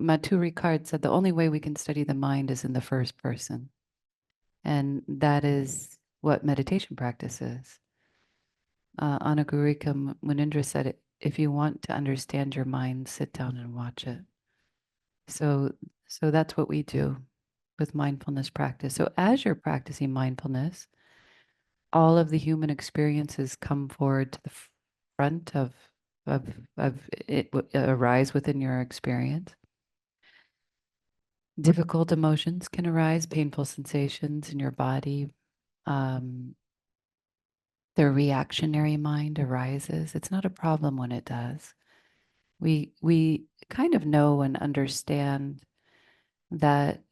Matthieu Ricard said the only way we can study the mind is in the first person. And that is what meditation practice is. Anagurika Munindra said, if you want to understand your mind, sit down and watch it. So that's what we do with mindfulness practice. So as you're practicing mindfulness, all of the human experiences come forward to the front of it, arise within your experience. Difficult emotions can arise, painful sensations in your body. The reactionary mind arises. It's not a problem when it does. We kind of know and understand that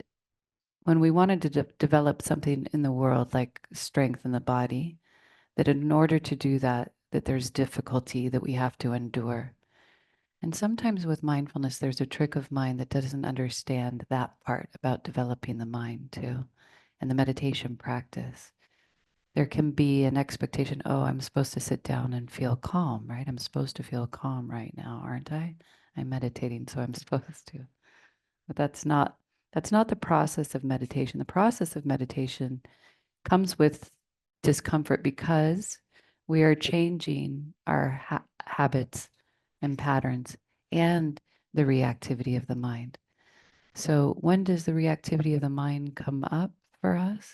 when we wanted to develop something in the world like strength in the body, that in order to do that, that there's difficulty that we have to endure. And sometimes with mindfulness, there's a trick of mind that doesn't understand that part about developing the mind too, and the meditation practice. There can be an expectation, oh, I'm supposed to sit down and feel calm, right? I'm supposed to feel calm right now, aren't I? I'm meditating, so I'm supposed to. But that's not the process of meditation. The process of meditation comes with discomfort because we are changing our habits and patterns and the reactivity of the mind. So when does the reactivity of the mind come up for us?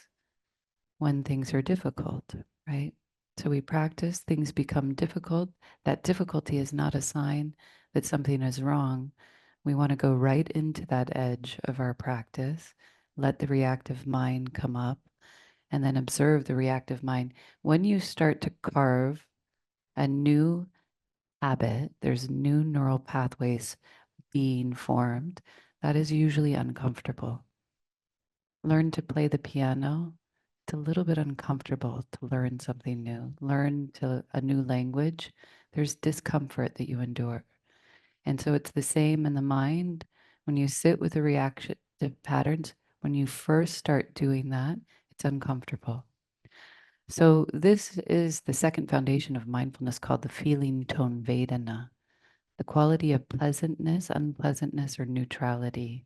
When things are difficult, right? So we practice, things become difficult. That difficulty is not a sign that something is wrong. We want to go right into that edge of our practice, let the reactive mind come up, and then observe the reactive mind. When you start to carve a new habit, there's new neural pathways being formed. That is usually uncomfortable. Learn to play the piano. It's a little bit uncomfortable to learn something new. Learn a new language. There's discomfort that you endure. And so it's the same in the mind. When you sit with the reaction to patterns, when you first start doing that, it's uncomfortable. So this is the second foundation of mindfulness called the feeling tone Vedana, the quality of pleasantness, unpleasantness, or neutrality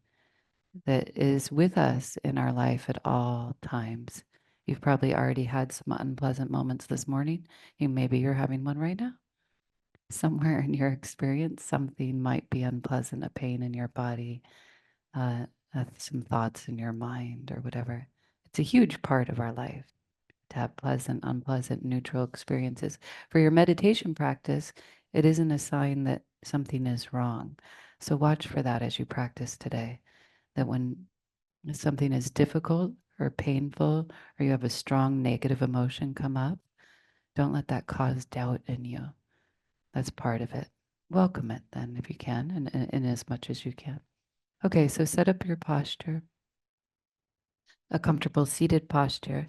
that is with us in our life at all times. You've probably already had some unpleasant moments this morning. Maybe you're having one right now. Somewhere in your experience, something might be unpleasant, a pain in your body, some thoughts in your mind or whatever. It's a huge part of our life to have pleasant, unpleasant, neutral experiences. For your meditation practice, it isn't a sign that something is wrong. So watch for that as you practice today, that when something is difficult or painful, or you have a strong negative emotion come up, don't let that cause doubt in you. That's part of it. Welcome it then if you can, and in as much as you can. Okay, so set up your posture, a comfortable seated posture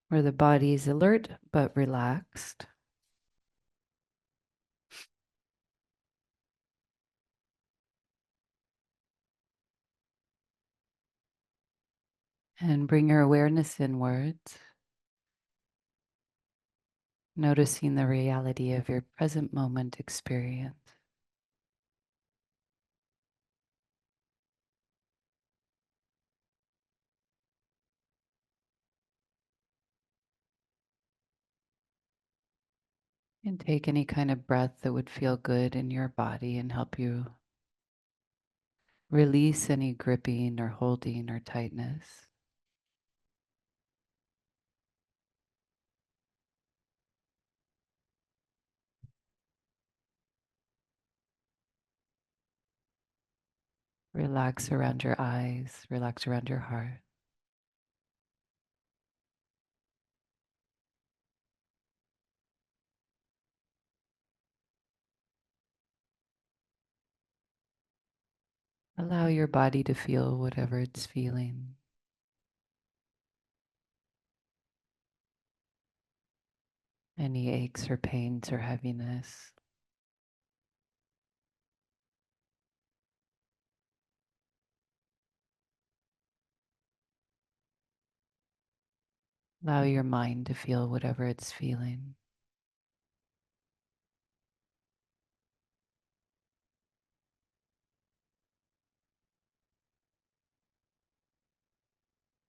where the body is alert but relaxed. And bring your awareness inwards, noticing the reality of your present moment experience. And take any kind of breath that would feel good in your body and help you release any gripping or holding or tightness. Relax around your eyes, relax around your heart. Allow your body to feel whatever it's feeling. Any aches or pains or heaviness. Allow your mind to feel whatever it's feeling.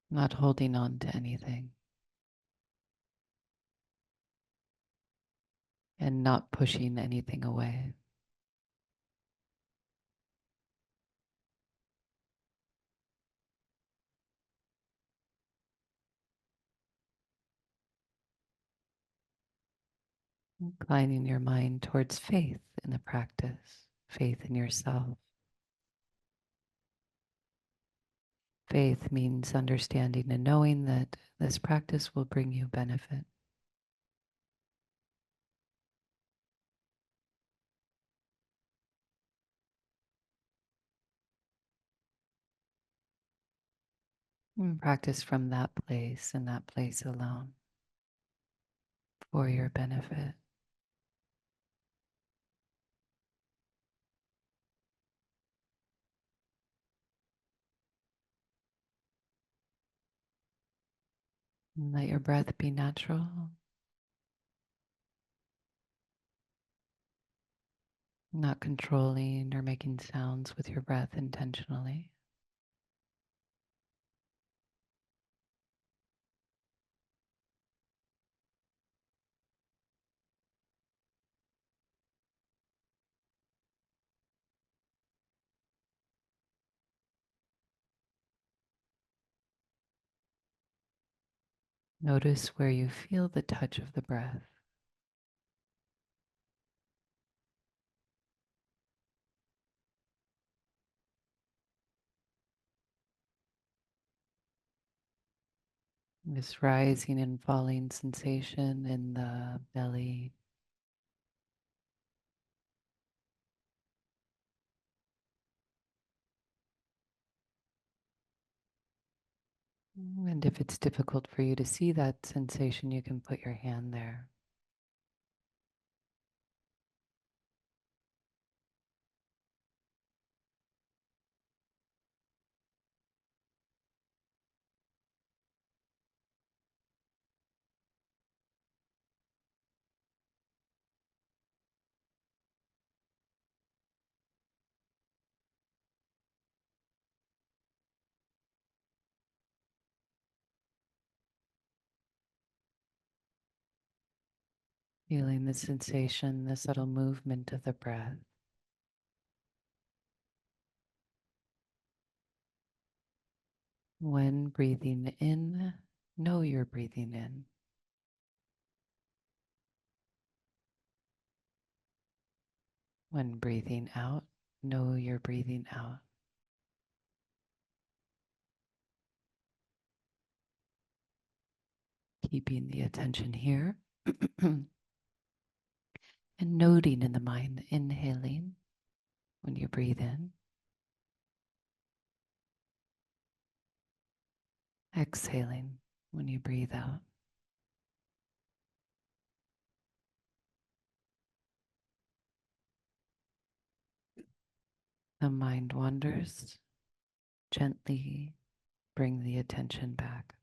not holding on to anything, and not pushing anything away. Inclining your mind towards faith in the practice, faith in yourself. Faith means understanding and knowing that this practice will bring you benefit. And practice from that place and that place alone for your benefit. And let your breath be natural, not controlling or making sounds with your breath intentionally. Notice where you feel the touch of the breath. This rising and falling sensation in the belly. And if it's difficult for you to see that sensation, you can put your hand there. Feeling the sensation, the subtle movement of the breath. When breathing in, know you're breathing in. When breathing out, know you're breathing out. Keeping the attention here and noting in the mind, inhaling when you breathe in, exhaling when you breathe out. The mind wanders, gently bring the attention back.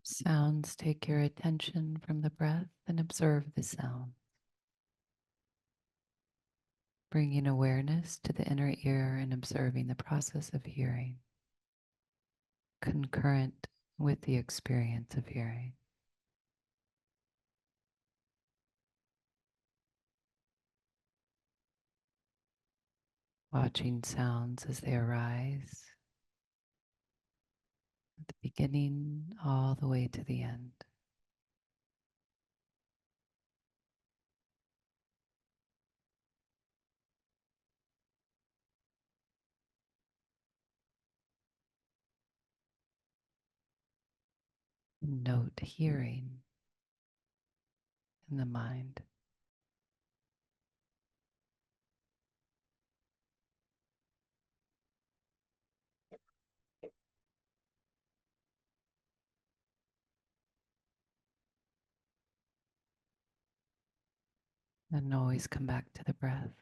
Sounds take your attention from the breath and observe the sound, bringing awareness to the inner ear and observing the process of hearing, concurrent with the experience of hearing. Watching sounds as they arise at the beginning all the way to the end. Note hearing in the mind. And always come back to the breath.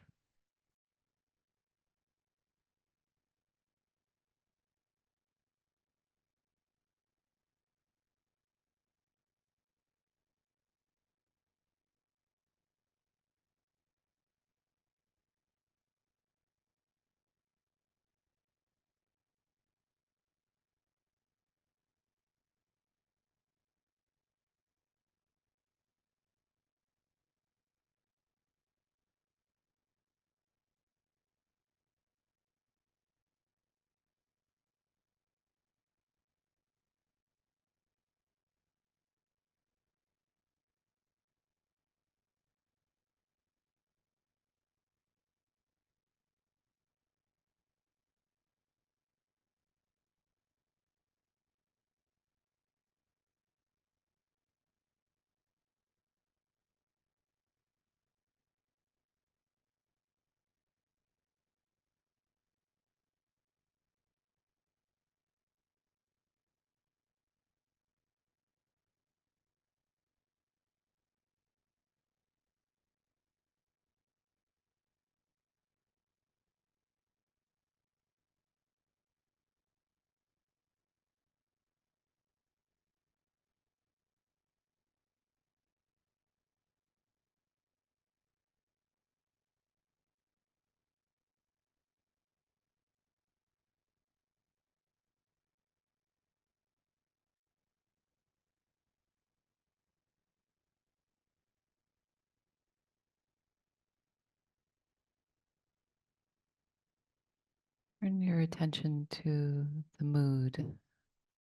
Turn your attention to the mood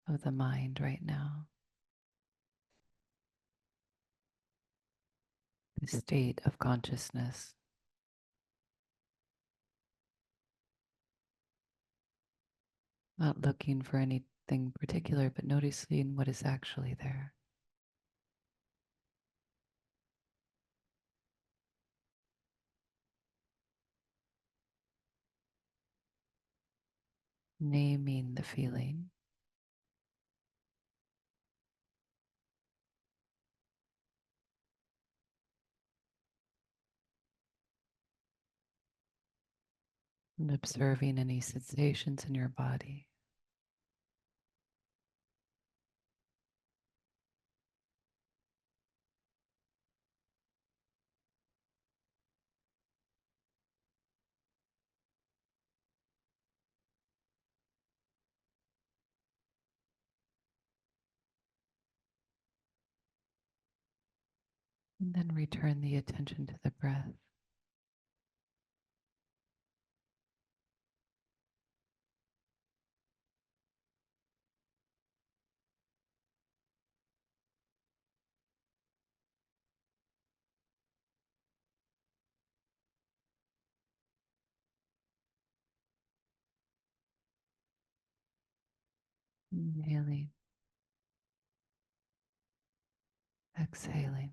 of the mind right now, the state of consciousness. Not looking for anything particular, but noticing what is actually there. Naming the feeling. And observing any sensations in your body. And then return the attention to the breath. Inhaling, exhaling.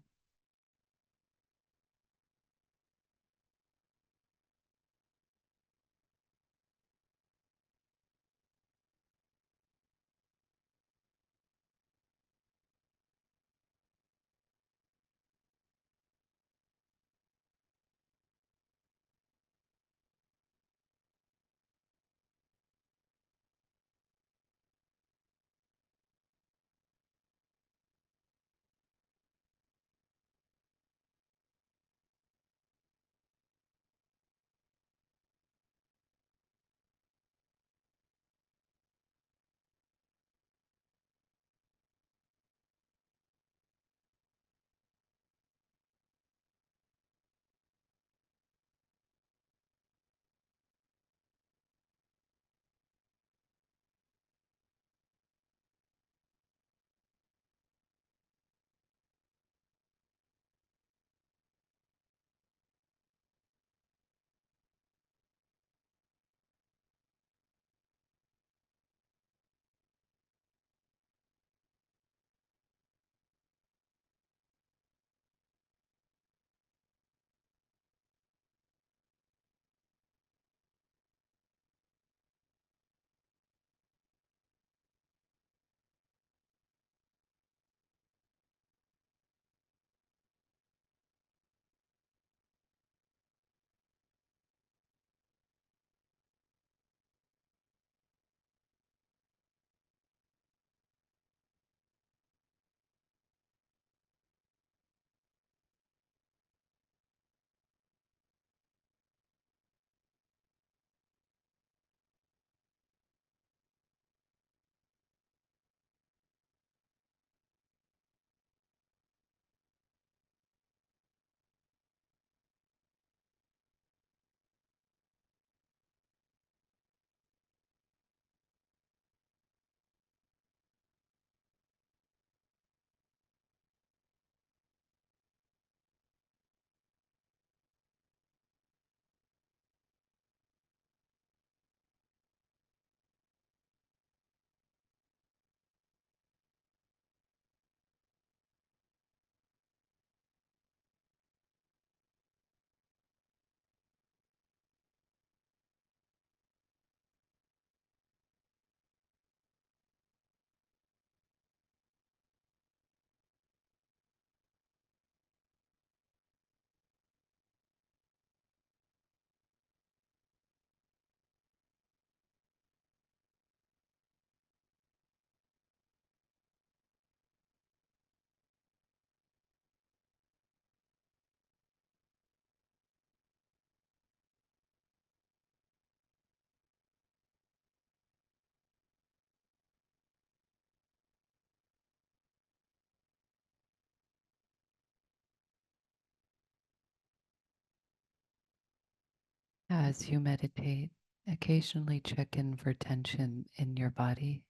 As you meditate, occasionally check in for tension in your body.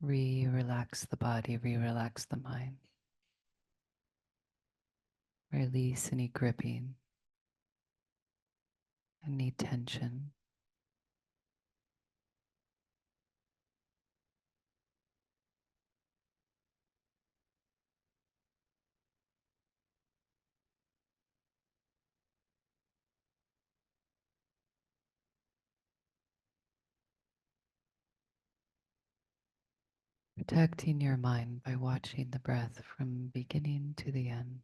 Relax the body, relax the mind. Release any gripping, any tension. Protecting your mind by watching the breath from beginning to the end.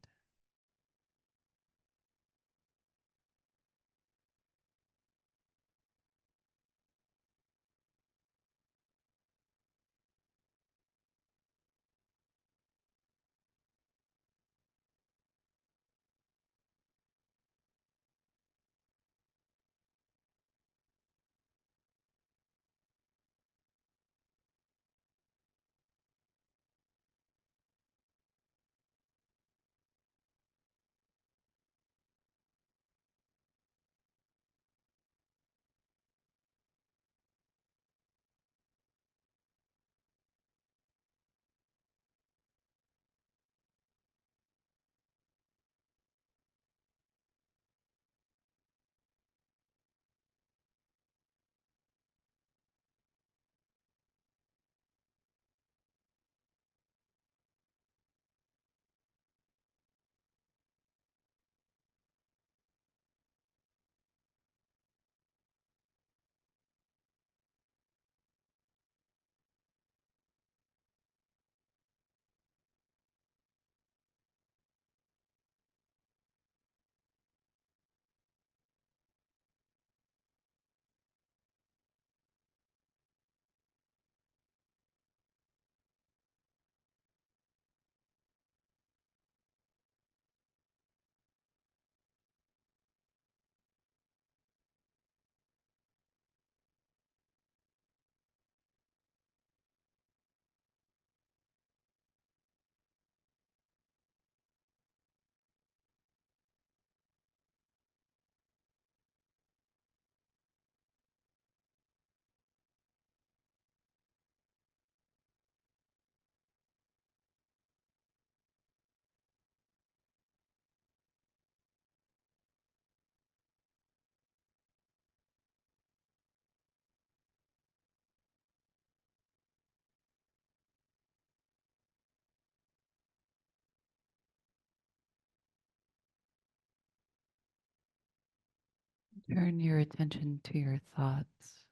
Turn your attention to your thoughts.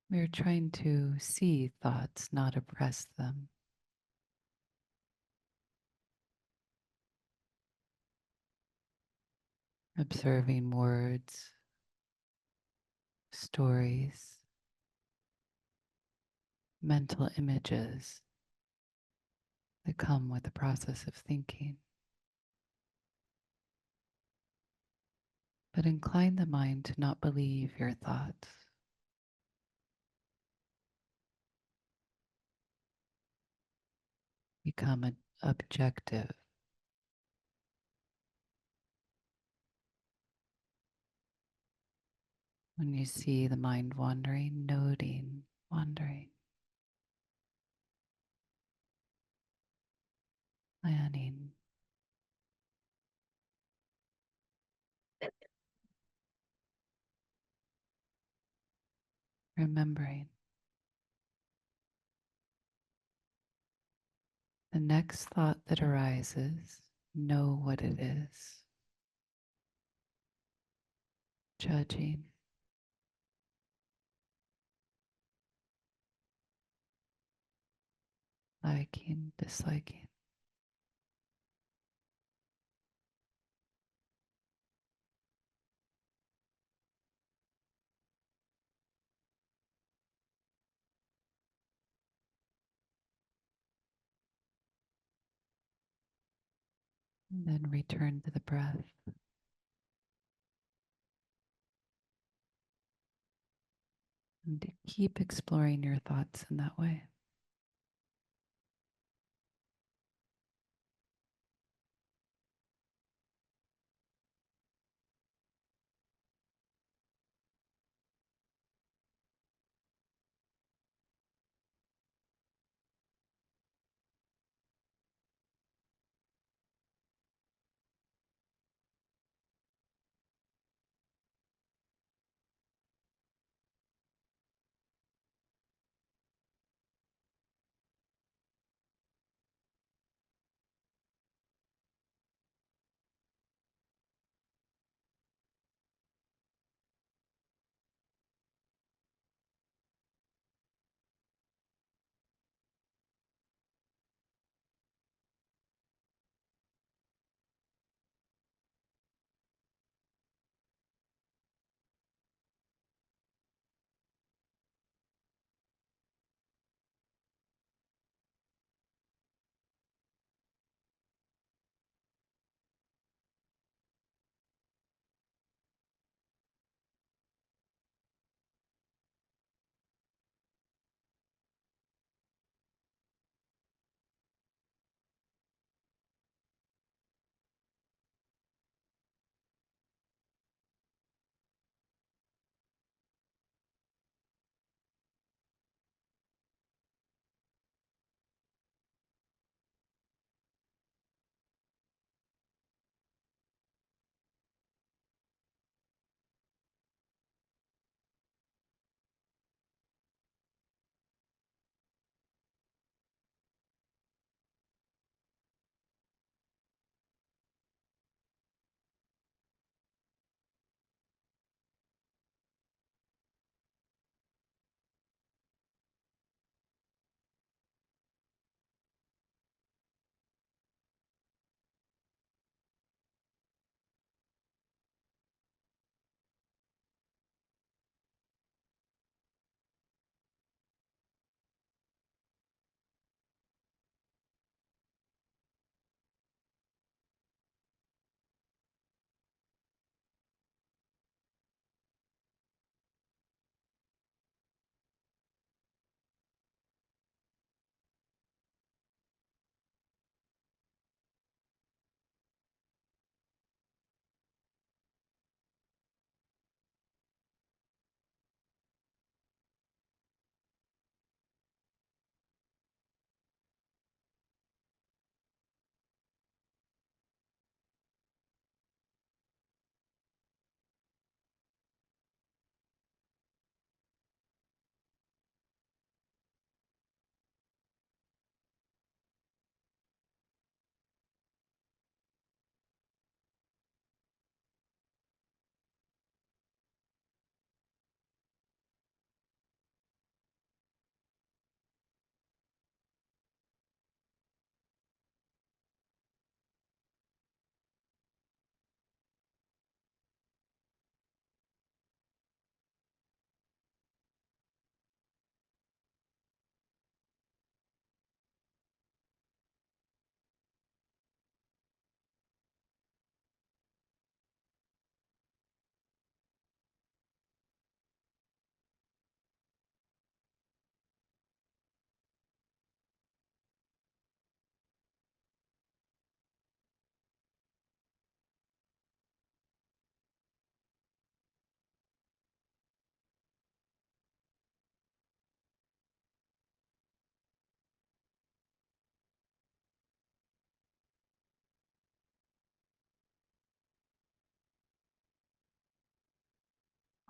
We're trying to see thoughts, not oppress them. Observing words, stories, mental images that come with the process of thinking. But incline the mind to not believe your thoughts. Become an objective. When you see the mind wandering, noting wandering, planning, remembering. The next thought that arises, know what it is. Judging, liking, disliking. And then return to the breath. And to keep exploring your thoughts in that way.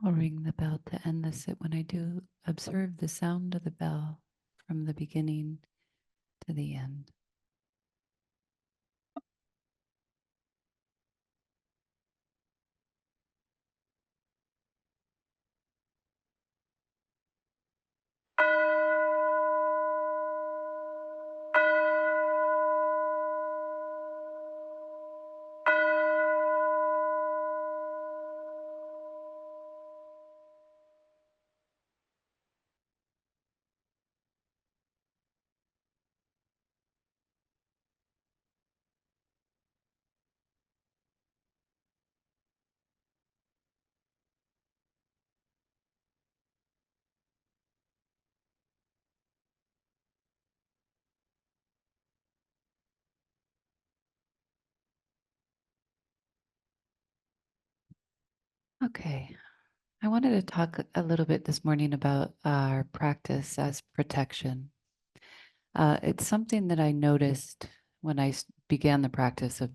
I'll ring the bell to end the sit. When I do, observe the sound of the bell from the beginning to the end. Okay. I wanted to talk a little bit this morning about our practice as protection. It's something that I noticed when I began the practice of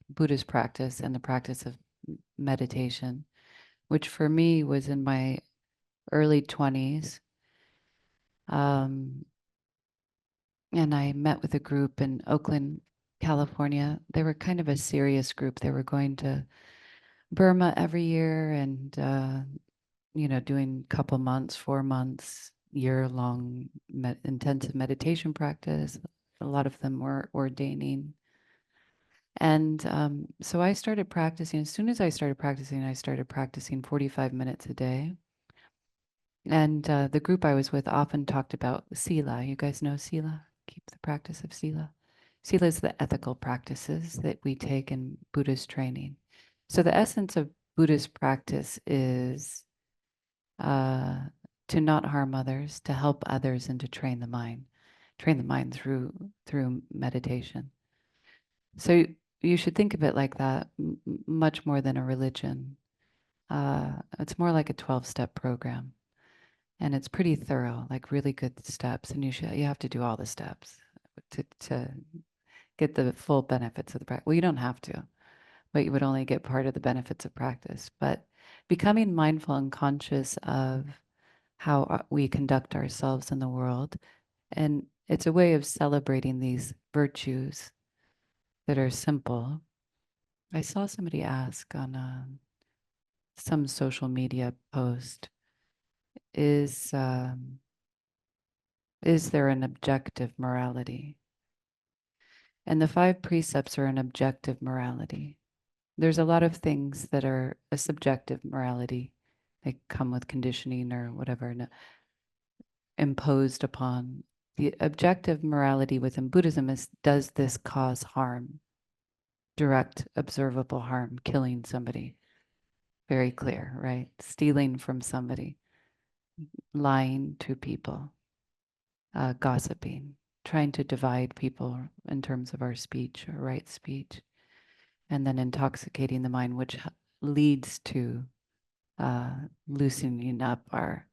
Buddhist practice and the practice of meditation, which for me was in my early 20s. Um, and I met with a group in Oakland, California. They were kind of a serious group. They were going to Burma every year and doing a couple months, 4 months, year-long intensive meditation practice. A lot of them were ordaining. And so I started practicing. As soon as I started practicing 45 minutes a day. And the group I was with often talked about sila. You guys know sila? Keep the practice of sila. Sila is the ethical practices that we take in Buddhist training. So the essence of Buddhist practice is uh, to not harm others, to help others, and to train the mind through meditation. So you should think of it like that, much more than a religion. It's more like a 12-step program, and it's pretty thorough, like really good steps. And you have to do all the steps to get the full benefits of the practice. Well, you don't have to, but you would only get part of the benefits of practice. But becoming mindful and conscious of how we conduct ourselves in the world. And it's a way of celebrating these virtues that are simple. I saw somebody ask on some social media post, is, um, is there an objective morality? And the five precepts are an objective morality. There's a lot of things that are a subjective morality. They come with conditioning or whatever, imposed upon. The objective morality within Buddhism is, does this cause harm? Direct, observable harm, killing somebody. Very clear, right? Stealing from somebody, lying to people, gossiping, trying to divide people in terms of our speech or right speech, and then intoxicating the mind, which leads to uh, loosening up our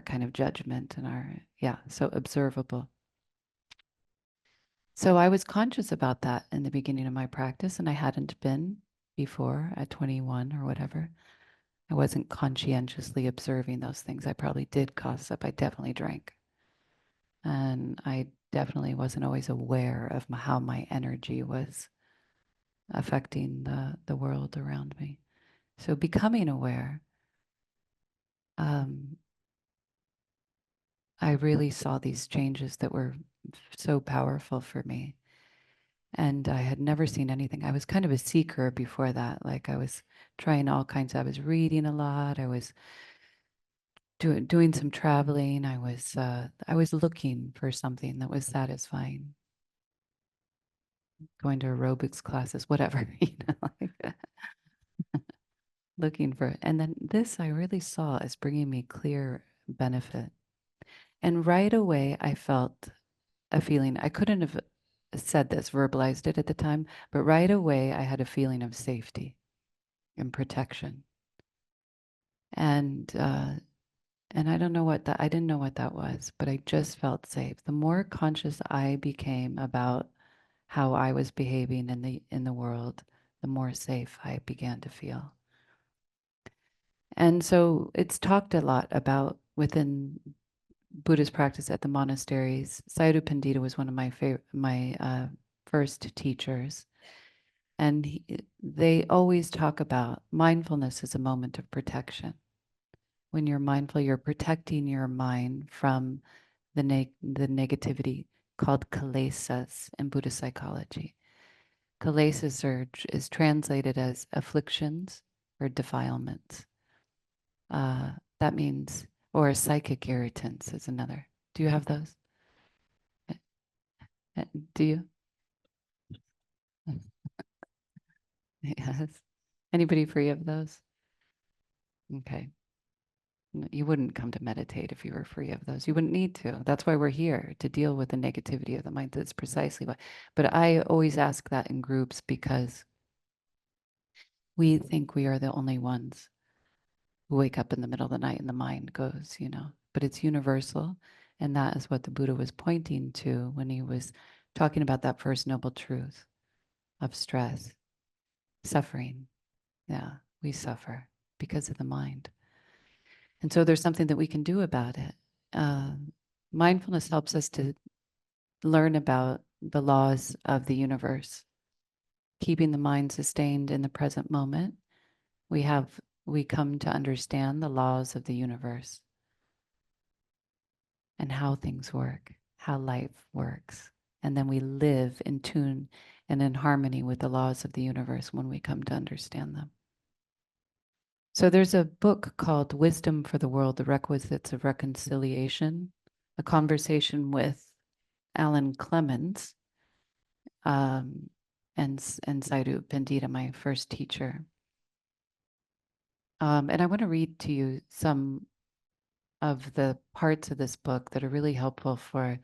kind of judgment and so observable. So I was conscious about that in the beginning of my practice, and I hadn't been before at 21 or whatever. I wasn't conscientiously observing those things. I probably did gossip. I definitely drank. And I definitely wasn't always aware of how my energy was affecting the world around me. So becoming aware, um, I really saw these changes that were so powerful for me. And I had never seen anything. I was kind of a seeker before that. Like I was trying all kinds. I was reading a lot. I was doing some traveling. I was looking for something that was satisfying. Going to aerobics classes, whatever, like looking for. And then this I really saw as bringing me clear benefit. And right away, I felt a feeling. I couldn't have said this, verbalized it at the time, but right away, I had a feeling of safety and protection. And I don't know what that, I didn't know what that was, but I just felt safe. The more conscious I became about how I was behaving in the world, the more safe I began to feel. And so it's talked a lot about within Buddhist practice at the monasteries. Sayadaw Pandita was one of my first teachers, and they always talk about mindfulness as a moment of protection. When you're mindful, you're protecting your mind from the negativity called kilesas in Buddhist psychology. Kilesas is translated as afflictions or defilements. That means, or psychic irritants is another. Do you have those? Do you? Yes. Anybody free of those? Okay. You wouldn't come to meditate if you were free of those. You wouldn't need to. That's why we're here, to deal with the negativity of the mind. That's precisely why. But I always ask that in groups because we think we are the only ones who wake up in the middle of the night and the mind goes, but it's universal. And that is what the Buddha was pointing to when he was talking about that first noble truth of stress, suffering. Yeah, we suffer because of the mind. And so there's something that we can do about it. Uh, Mindfulness helps us to learn about the laws of the universe, keeping the mind sustained in the present moment. We come to understand the laws of the universe and how things work, how life works. And then we live in tune and in harmony with the laws of the universe when we come to understand them. So there's a book called Wisdom for the World, The Requisites of Reconciliation, a conversation with Alan Clemens and Sayadaw Pandita, my first teacher. And I want to read to you some of the parts of this book that are really helpful for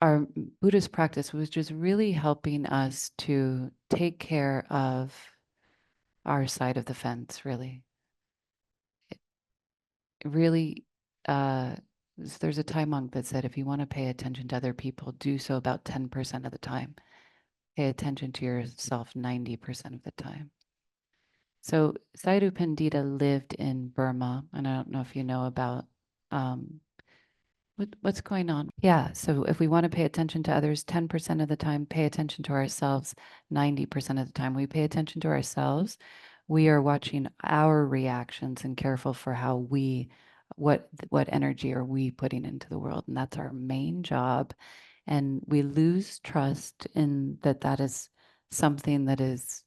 our Buddhist practice, which is really helping us to take care of our side of the fence, really. Really, there's a Thai monk that said, if you want to pay attention to other people, do so about 10% of the time. Pay attention to yourself 90% of the time. So Sayadaw Pandita lived in Burma, and I don't know if you know about um, what's going on. Yeah, so if we want to pay attention to others 10% of the time, pay attention to ourselves 90% of the time. We pay attention to ourselves. We are watching our reactions and careful for how what energy are we putting into the world, and that's our main job. And we lose trust in that is something that is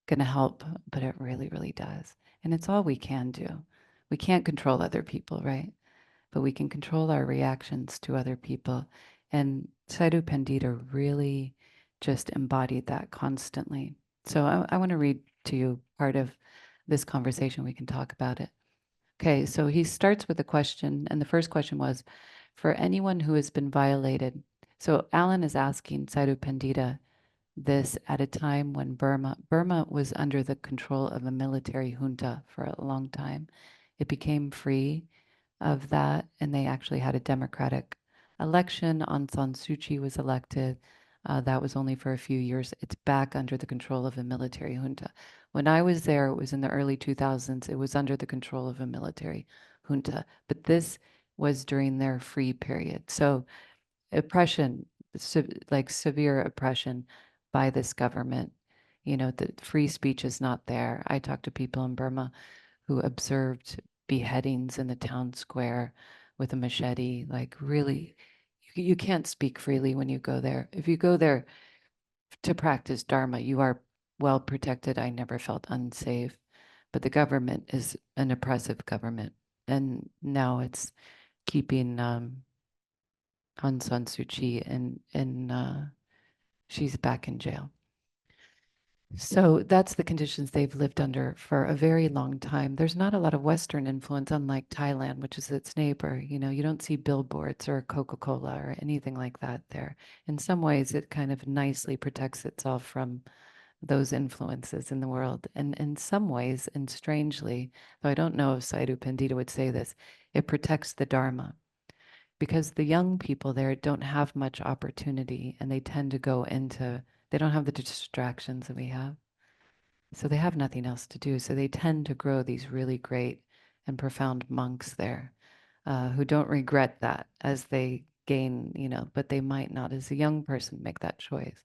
going to help, but it really, really does. And it's all we can do. We can't control other people, right? But we can control our reactions to other people. And Sayadaw Pandita really just embodied that constantly. So I want to read to you part of this conversation. We can talk about it. Okay, so he starts with a question, and the first question was, for anyone who has been violated. So Alan is asking Sayadaw Pandita this at a time when Burma was under the control of a military junta for a long time. It became free of that, and they actually had a democratic election. Aung San Suu Kyi was elected. That was only for a few years. It's back under the control of a military junta. When I was there, it was in the early 2000s. It was under the control of a military junta, but this was during their free period. So oppression, like severe oppression by this government. The free speech is not there. I talked to people in Burma who observed beheadings in the town square with a machete. Like, really, you can't speak freely when you go there. If you go there to practice Dharma, you are well protected. I never felt unsafe. But the government is an oppressive government. And now it's keeping Aung San Suu Kyi and she's back in jail. So that's the conditions they've lived under for a very long time. There's not a lot of Western influence, unlike Thailand, which is its neighbor. You don't see billboards or Coca-Cola or anything like that there. In some ways, it kind of nicely protects itself from those influences in the world. And in some ways, and strangely, though I don't know if Sayadaw Pandita would say this, it protects the Dharma. Because the young people there don't have much opportunity and they tend to go into, they don't have the distractions that we have. So they have nothing else to do. So they tend to grow these really great and profound monks there who don't regret that as they gain, but they might not as a young person make that choice.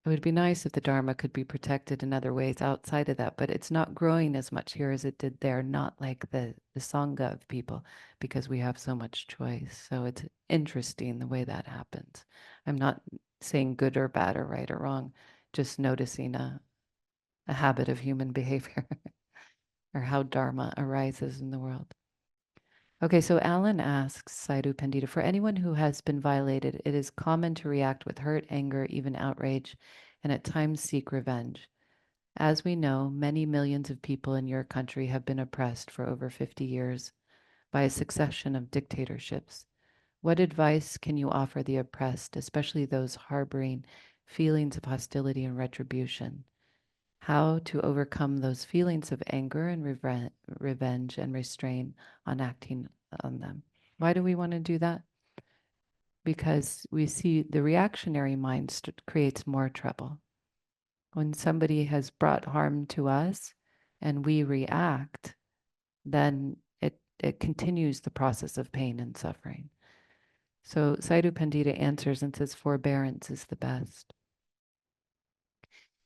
It would be nice if the Dharma could be protected in other ways outside of that, but it's not growing as much here as it did there, not like the Sangha of people, because we have so much choice. So it's interesting the way that happens. I'm not saying good or bad or right or wrong, just noticing a habit of human behavior or how Dharma arises in the world. Okay, so Alan asks, Sadhu Pandita, for anyone who has been violated, it is common to react with hurt, anger, even outrage, and at times seek revenge. As we know, many millions of people in your country have been oppressed for over 50 years by a succession of dictatorships. What advice can you offer the oppressed, especially those harboring feelings of hostility and retribution? How to overcome those feelings of anger and revenge and restrain on acting on them. Why do we want to do that? Because we see the reactionary mind creates more trouble. When somebody has brought harm to us and we react, then it continues the process of pain and suffering. So Sadhu Pandita answers and says forbearance is the best.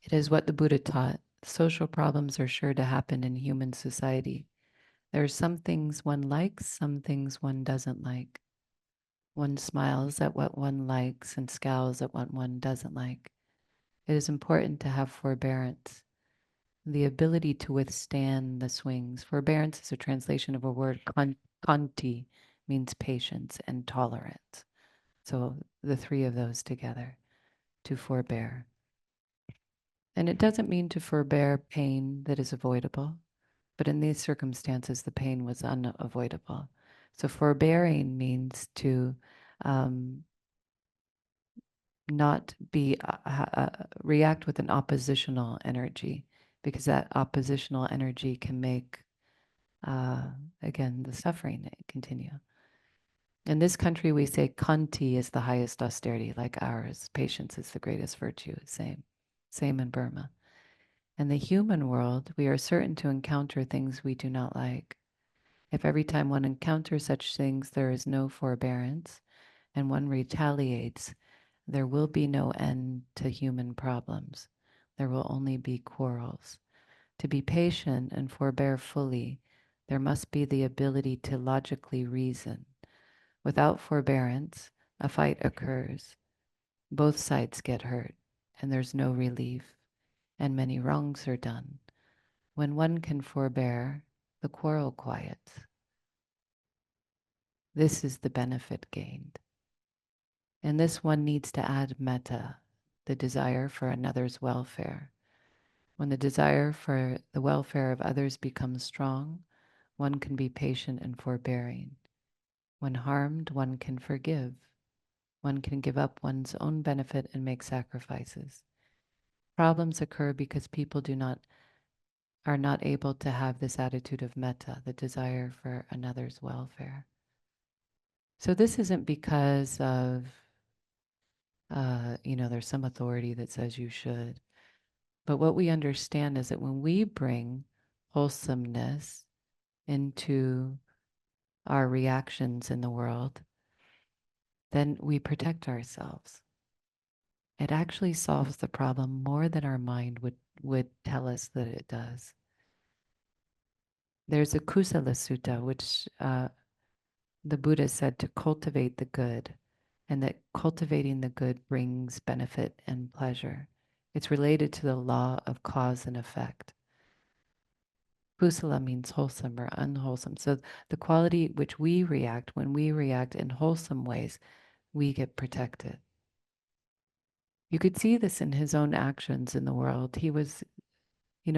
It is what the Buddha taught. Social problems are sure to happen in human society. There are some things one likes, some things one doesn't like. One smiles at what one likes and scowls at what one doesn't like. It is important to have forbearance, the ability to withstand the swings. Forbearance is a translation of a word, kanti, means patience and tolerance. So the three of those together, to forbear. And it doesn't mean to forbear pain that is avoidable, but in these circumstances, the pain was unavoidable. So forbearing means to not be react with an oppositional energy, because that oppositional energy can make again the suffering continue. In this country, we say kanti is the highest austerity, like ours. Patience is the greatest virtue. Same in Burma. In the human world, we are certain to encounter things we do not like. If every time one encounters such things there is no forbearance, and one retaliates, there will be no end to human problems. There will only be quarrels. To be patient and forbear fully, there must be the ability to logically reason. Without forbearance, a fight occurs. Both sides get hurt, and there's no relief, and many wrongs are done. When one can forbear, the quarrel quiets. This is the benefit gained. And this one needs to add metta, the desire for another's welfare. When the desire for the welfare of others becomes strong, one can be patient and forbearing. When harmed, one can forgive. One can give up one's own benefit and make sacrifices. Problems occur because people are not able to have this attitude of metta, the desire for another's welfare. So this isn't because of, there's some authority that says you should. But what we understand is that when we bring wholesomeness into our reactions in the world, then we protect ourselves. It actually solves the problem more than our mind would tell us that it does. There's a Kusala Sutta, which the Buddha said to cultivate the good, and that cultivating the good brings benefit and pleasure. It's related to the law of cause and effect. Kusala means wholesome or unwholesome. So the quality which we react, when we react in wholesome ways, we get protected. You could see this in his own actions in the world. He was,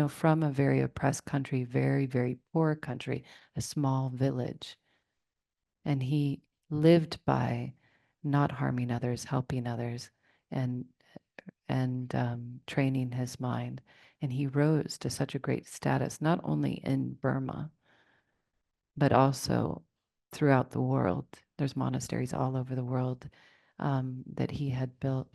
from a very oppressed country, very, very poor country, a small village. And he lived by not harming others, helping others, and training his mind. And he rose to such a great status, not only in Burma, but also throughout the world. There's monasteries all over the world that he had built.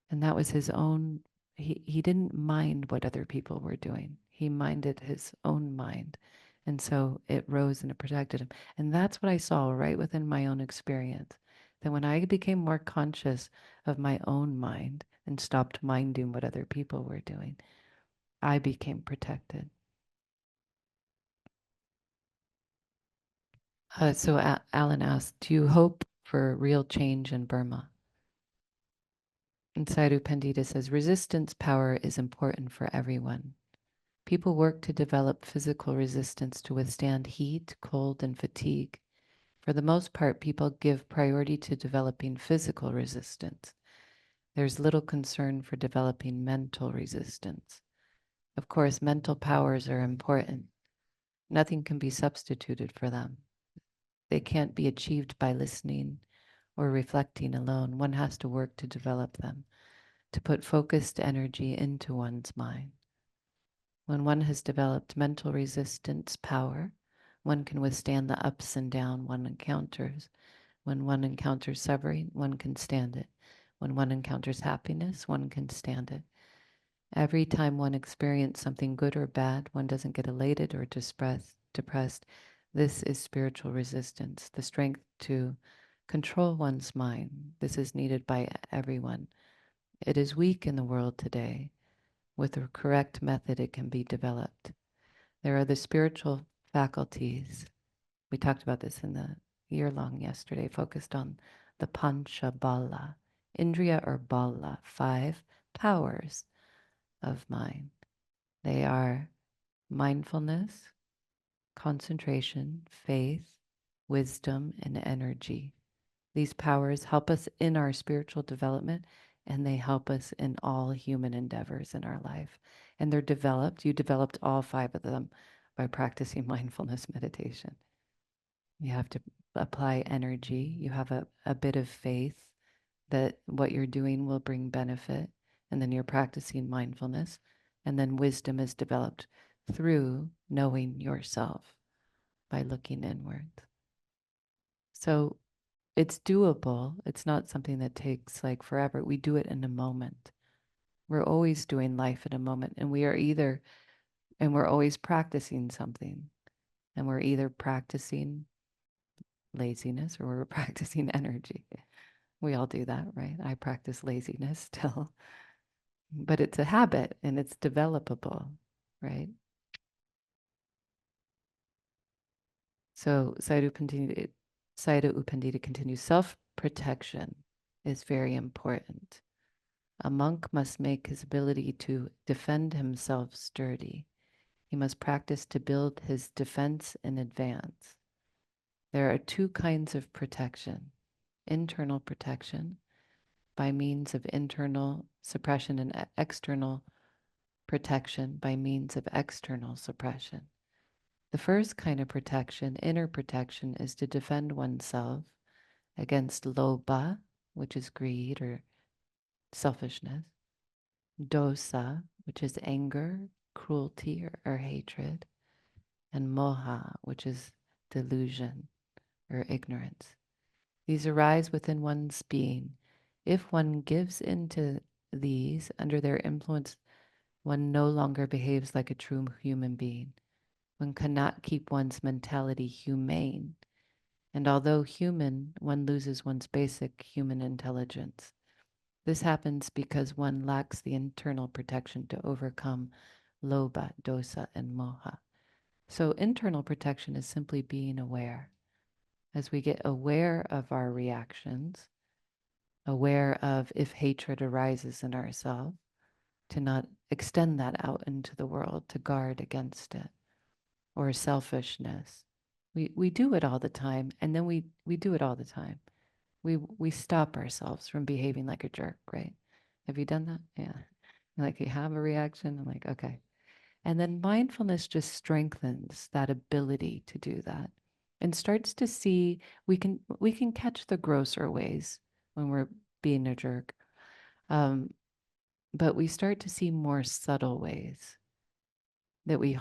And that was his own he didn't mind what other people were doing. He minded his own mind. And so it rose and it protected him. And that's what I saw right within my own experience. That when I became more conscious of my own mind and stopped minding what other people were doing, I became protected. Alan asked, do you hope for real change in Burma? And Sadhu Pandita says, resistance power is important for everyone. People work to develop physical resistance to withstand heat, cold, and fatigue. For the most part, people give priority to developing physical resistance. There's little concern for developing mental resistance. Of course, mental powers are important. Nothing can be substituted for them. They can't be achieved by listening or reflecting alone. One has to work to develop them, to put focused energy into one's mind. When one has developed mental resistance power, one can withstand the ups and downs one encounters. When one encounters suffering, one can stand it. When one encounters happiness, one can stand it. Every time one experiences something good or bad, one doesn't get elated or depressed. This is spiritual resistance, the strength to control one's mind. This is needed by everyone. It is weak in the world today. With the correct method, it can be developed. There are the spiritual faculties. We talked about this in the year-long yesterday, focused on the Pancha Bala, Indriya or Bala, 5 powers of mind. They are mindfulness, concentration, faith, wisdom, and energy. These powers help us in our spiritual development, and they help us in all human endeavors in our life. And they're developed. You developed all 5 of them by practicing mindfulness meditation. You have to apply energy. You have a bit of faith that what you're doing will bring benefit. And then you're practicing mindfulness. And then wisdom is developed through knowing yourself by looking inwards. So it's doable. It's not something that takes like forever. We do it in a moment. We're always doing life in a moment. And we're always practicing something. And we're either practicing laziness or we're practicing energy. We all do that, right? I practice laziness still, but it's a habit and it's developable, right? So Sayadaw U Pandita continues, self-protection is very important. A monk must make his ability to defend himself sturdy. He must practice to build his defense in advance. There are 2 kinds of protection: internal protection by means of internal suppression and external protection by means of external suppression. The first kind of protection, inner protection, is to defend oneself against lobha, which is greed or selfishness, dosa, which is anger, cruelty, or hatred, and moha, which is delusion or ignorance. These arise within one's being. If one gives into these under their influence, one no longer behaves like a true human being. One cannot keep one's mentality humane. And although human, one loses one's basic human intelligence. This happens because one lacks the internal protection to overcome lobha, dosa, and moha. So internal protection is simply being aware. As we get aware of our reactions, aware of if hatred arises in ourselves, to not extend that out into the world, to guard against it, or selfishness. We do it all the time, and then we do it all the time. We stop ourselves from behaving like a jerk, right? Have you done that? Yeah. Like you have a reaction, I'm like, okay. And then mindfulness just strengthens that ability to do that and starts to see we can catch the grosser ways when we're being a jerk. But we start to see more subtle ways that we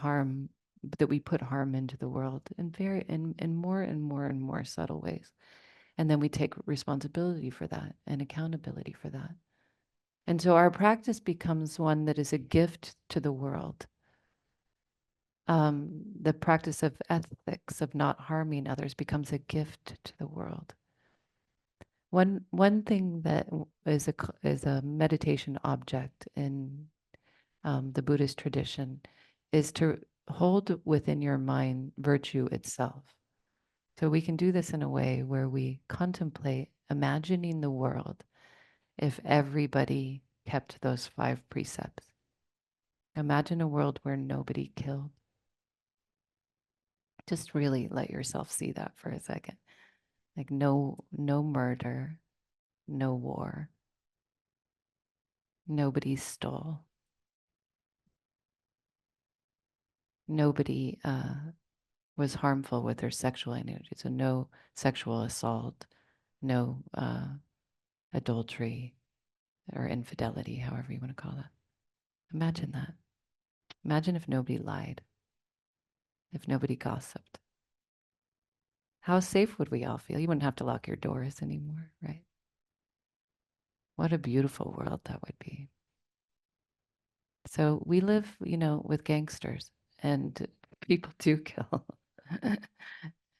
put harm into the world in more and more and more subtle ways. And then we take responsibility for that and accountability for that. And so our practice becomes one that is a gift to the world. The practice of ethics, of not harming others, becomes a gift to the world. One thing that is a meditation object in the Buddhist tradition is to hold within your mind virtue itself. So we can do this in a way where we contemplate imagining the world if everybody kept those 5 precepts. Imagine a world where nobody killed. Just really let yourself see that for a second. Like no murder, no war, nobody stole, nobody was harmful with their sexual energy. So no sexual assault, no adultery or infidelity, however you want to call that. Imagine that. Imagine if nobody lied, if nobody gossiped. How safe would we all feel? You wouldn't have to lock your doors anymore, right? What a beautiful world that would be. So we live, with gangsters and people do kill.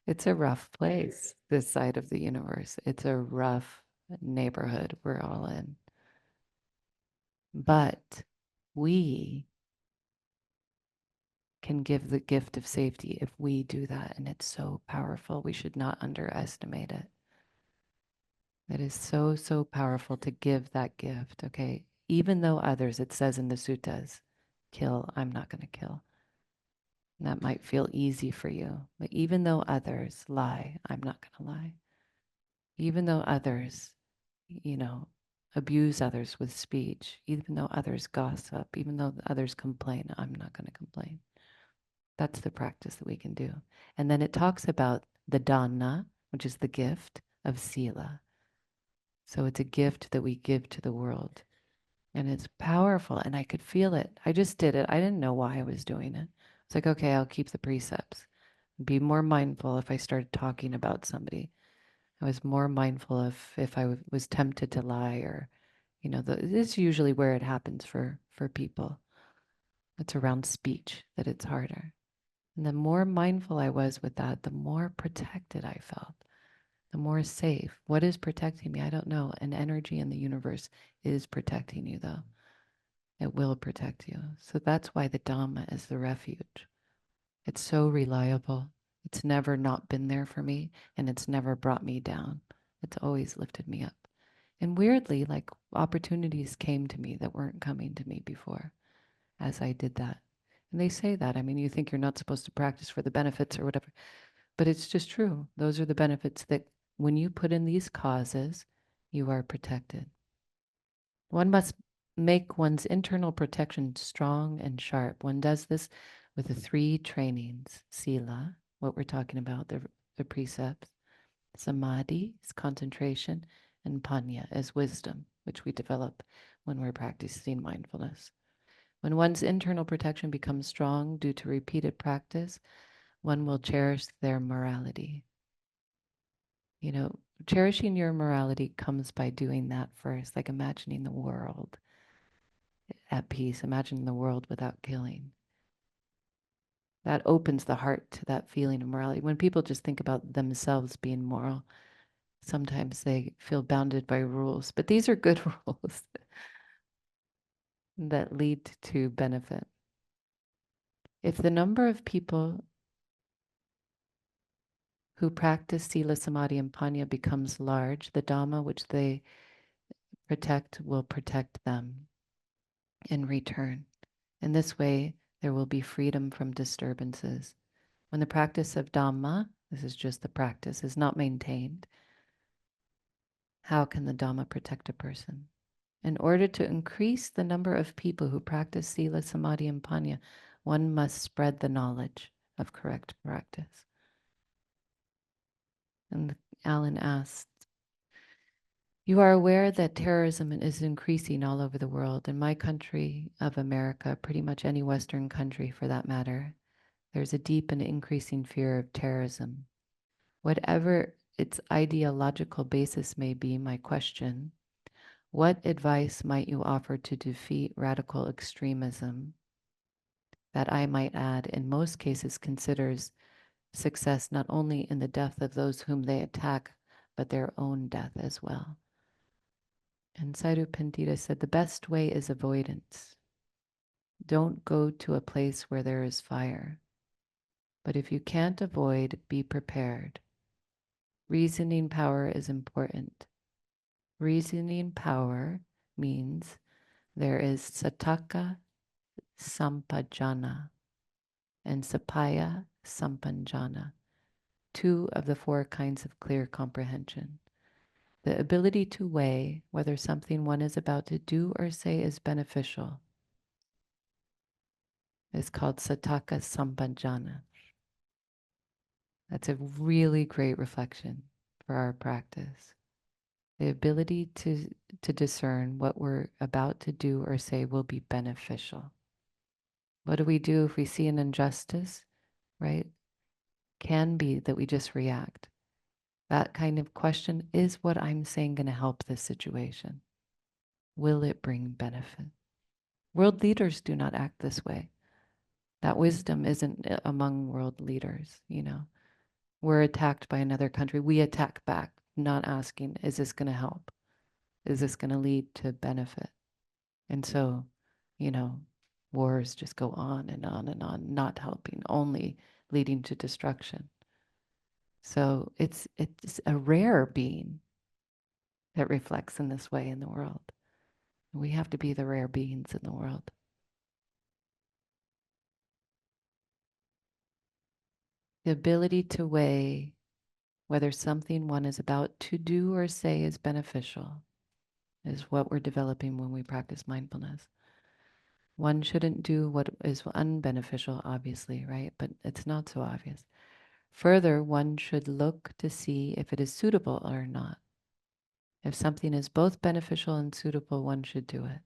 It's a rough place, this side of the universe. It's a rough neighborhood we're all in. But we can give the gift of safety if we do that. And it's so powerful. We should not underestimate it. It is so, so powerful to give that gift, okay? Even though others, it says in the suttas, kill, I'm not going to kill. And that might feel easy for you. But even though others lie, I'm not going to lie. Even though others, abuse others with speech, even though others gossip, even though others complain, I'm not going to complain. That's the practice that we can do. And then it talks about the dana, which is the gift of sila. So it's a gift that we give to the world. And it's powerful. And I could feel it. I just did it. I didn't know why I was doing it. It's like, okay, I'll keep the precepts. Be more mindful if I started talking about somebody. I was more mindful of if I was tempted to lie or, this is usually where it happens for people. It's around speech that it's harder. And the more mindful I was with that, the more protected I felt, the more safe. What is protecting me? I don't know. An energy in the universe is protecting you, though. It will protect you. So that's why the Dhamma is the refuge. It's so reliable. It's never not been there for me, and it's never brought me down. It's always lifted me up. And weirdly, like opportunities came to me that weren't coming to me before as I did that. And they say that. I mean, you think you're not supposed to practice for the benefits or whatever, but it's just true. Those are the benefits that when you put in these causes, you are protected. One must make one's internal protection strong and sharp. One does this with the 3 trainings, sila, what we're talking about, the precepts, samadhi is concentration, and panya is wisdom, which we develop when we're practicing mindfulness. When one's internal protection becomes strong due to repeated practice, one will cherish their morality. Cherishing your morality comes by doing that first, like imagining the world at peace, imagining the world without killing. That opens the heart to that feeling of morality. When people just think about themselves being moral, sometimes they feel bounded by rules, but these are good rules that lead to benefit. If the number of people who practice sila, samadhi, and panya becomes large, the Dhamma which they protect will protect them in return. In this way, there will be freedom from disturbances. When the practice of Dhamma, this is just the practice, is not maintained, how can the Dhamma protect a person? In order to increase the number of people who practice sila, samadhi, and panya, one must spread the knowledge of correct practice. And Alan asked, you are aware that terrorism is increasing all over the world. In my country of America, pretty much any Western country for that matter, there's a deep and increasing fear of terrorism. Whatever its ideological basis may be, my question, What advice might you offer to defeat radical extremism that, I might add, in most cases considers success not only in the death of those whom they attack, but their own death as well? And Sadhu Pandita said, the best way is avoidance. Don't go to a place where there is fire. But if you can't avoid, be prepared. Reasoning power is important. Reasoning power means there is sataka sampajana and sapaya sampanjana, two of the four kinds of clear comprehension. The ability to weigh whether something one is about to do or say is beneficial is called sataka sampanjana. That's a really great reflection for our practice. The ability to discern what we're about to do or say will be beneficial. What do we do if we see an injustice, right? Can be that we just react. That kind of question, is what I'm saying going to help this situation? Will it bring benefit? World leaders do not act this way. That wisdom isn't among world leaders, you know. We're attacked by another country. We attack back, not asking, is this going to help? Is this going to lead to benefit? And so, you know, wars just go on and on and on, not helping, only leading to destruction. So it's a rare being that reflects in this way in the world. We have to be the rare beings in the world. The ability to weigh whether something one is about to do or say is beneficial is what we're developing when we practice mindfulness. One shouldn't do what is unbeneficial, obviously, right? But it's not so obvious. Further, one should look to see if it is suitable or not. If something is both beneficial and suitable, one should do it.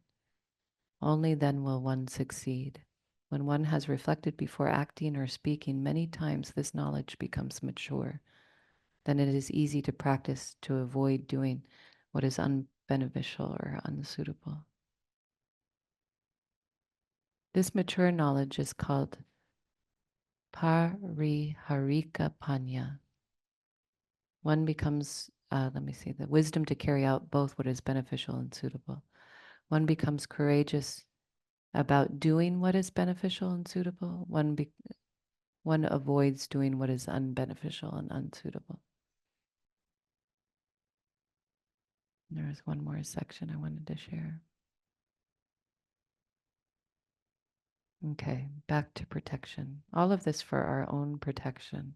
Only then will one succeed. When one has reflected before acting or speaking many times, this knowledge becomes mature. Then it is easy to practice to avoid doing what is unbeneficial or unsuitable. This mature knowledge is called pariharika panya. One becomes, the wisdom to carry out both what is beneficial and suitable. One becomes courageous about doing what is beneficial and suitable. One avoids doing what is unbeneficial and unsuitable. There's one more section I wanted to share. Okay, back to protection. All of this for our own protection.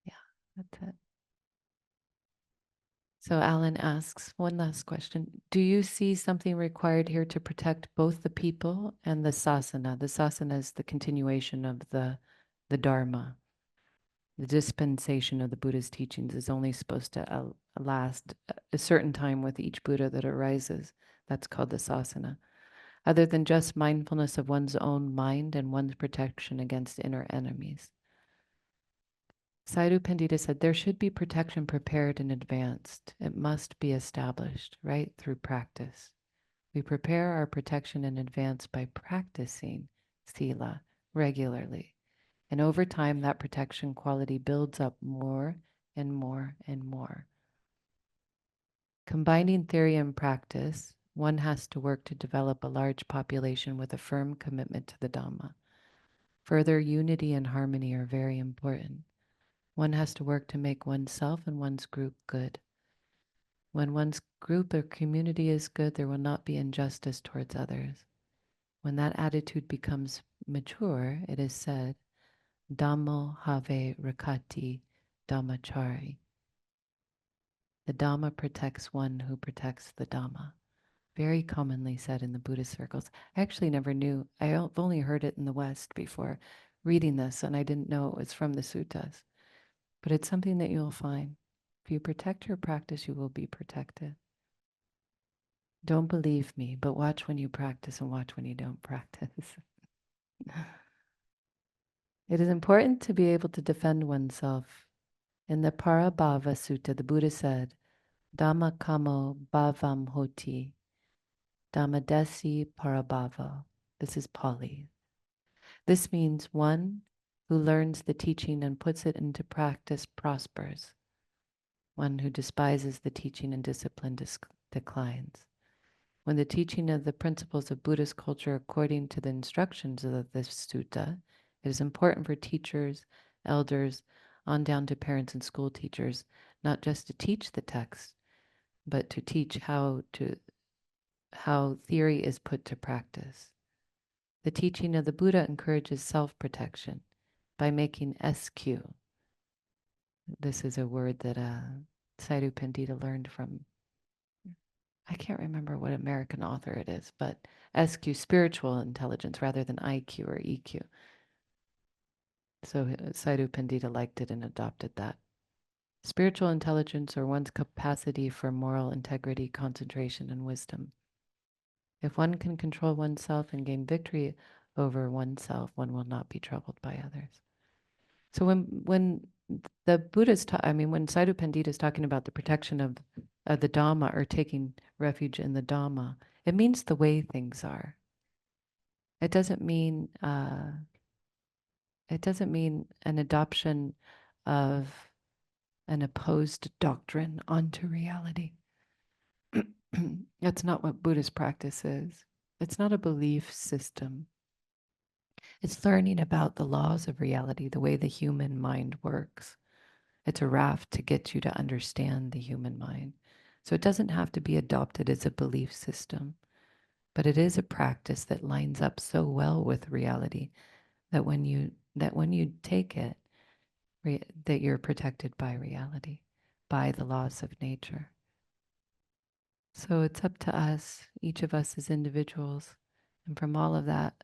Yeah, that's it. So Alan asks, one last question. Do you see something required here to protect both the people and the sasana? The sasana is the continuation of the Dharma. The dispensation of the Buddha's teachings is only supposed to last a certain time with each Buddha that arises. That's called the sasana. Other than just mindfulness of one's own mind and one's protection against inner enemies. Sadhu Pandita said there should be protection prepared in advance. It must be established, right, through practice. We prepare our protection in advance by practicing sila regularly. And over time, that protection quality builds up more and more and more. Combining theory and practice, one has to work to develop a large population with a firm commitment to the Dhamma. Further, unity and harmony are very important. One has to work to make oneself and one's group good. When one's group or community is good, there will not be injustice towards others. When that attitude becomes mature, it is said, Dhammo have rakati dhammachari. The Dhamma protects one who protects the Dhamma. Very commonly said in the Buddhist circles. I actually never knew. I've only heard it in the West before reading this, and I didn't know it was from the suttas. But it's something that you'll find. If you protect your practice, you will be protected. Don't believe me, but watch when you practice and watch when you don't practice. It is important to be able to defend oneself In the Parabhava Sutta, the Buddha said, Dhamma kamo bhavam hoti, Dhammadesi parabhava. This is Pali. This means one who learns the teaching and puts it into practice prospers. One who despises the teaching and discipline declines. When the teaching of the principles of Buddhist culture according to the instructions of this sutta, it is important for teachers, elders, on down to parents and school teachers, not just to teach the text, but to teach how theory is put to practice. The teaching of the Buddha encourages self-protection by making SQ. This is a word that Sadhu Pandita learned from, I can't remember what American author it is, but SQ, spiritual intelligence, rather than IQ or EQ. So Sadhu Pandita liked it and adopted that. Spiritual intelligence, or one's capacity for moral integrity, concentration, and wisdom. If one can control oneself and gain victory over oneself, one will not be troubled by others. So when the Buddha's, when Sadhu Pandita is talking about the protection of the Dhamma, or taking refuge in the Dhamma, it means the way things are. It doesn't mean an adoption of an opposed doctrine onto reality. That's not what Buddhist practice is. It's not a belief system. It's learning about the laws of reality, the way the human mind works. It's a raft to get you to understand the human mind. So it doesn't have to be adopted as a belief system, but it is a practice that lines up so well with reality that when you take it, that you're protected by reality, by the laws of nature. So it's up to us, each of us as individuals, and from all of that,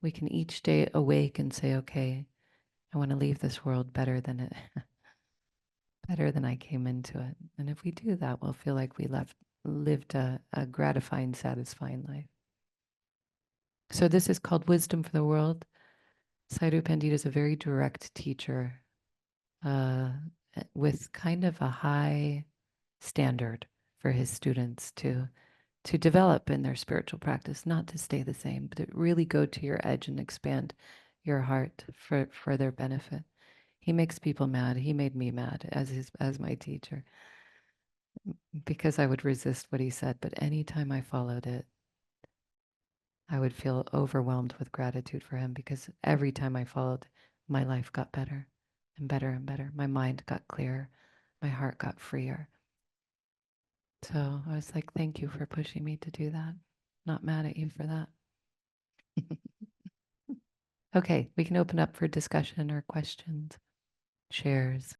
we can each day awake and say, okay, I want to leave this world better than it better than I came into it. And if we do that, we'll feel like we lived a gratifying, satisfying life. So this is called Wisdom for the World. Sadhu Pandita is a very direct teacher with kind of a high standard for his students to develop in their spiritual practice, not to stay the same, but to really go to your edge and expand your heart for their benefit. He makes people mad. He made me mad as my teacher, because I would resist what he said. But anytime I followed it, I would feel overwhelmed with gratitude for him, because every time I followed, my life got better and better and better. My mind got clearer. My heart got freer. So I was like, thank you for pushing me to do that. Not mad at you for that. Okay, we can open up for discussion or questions, shares.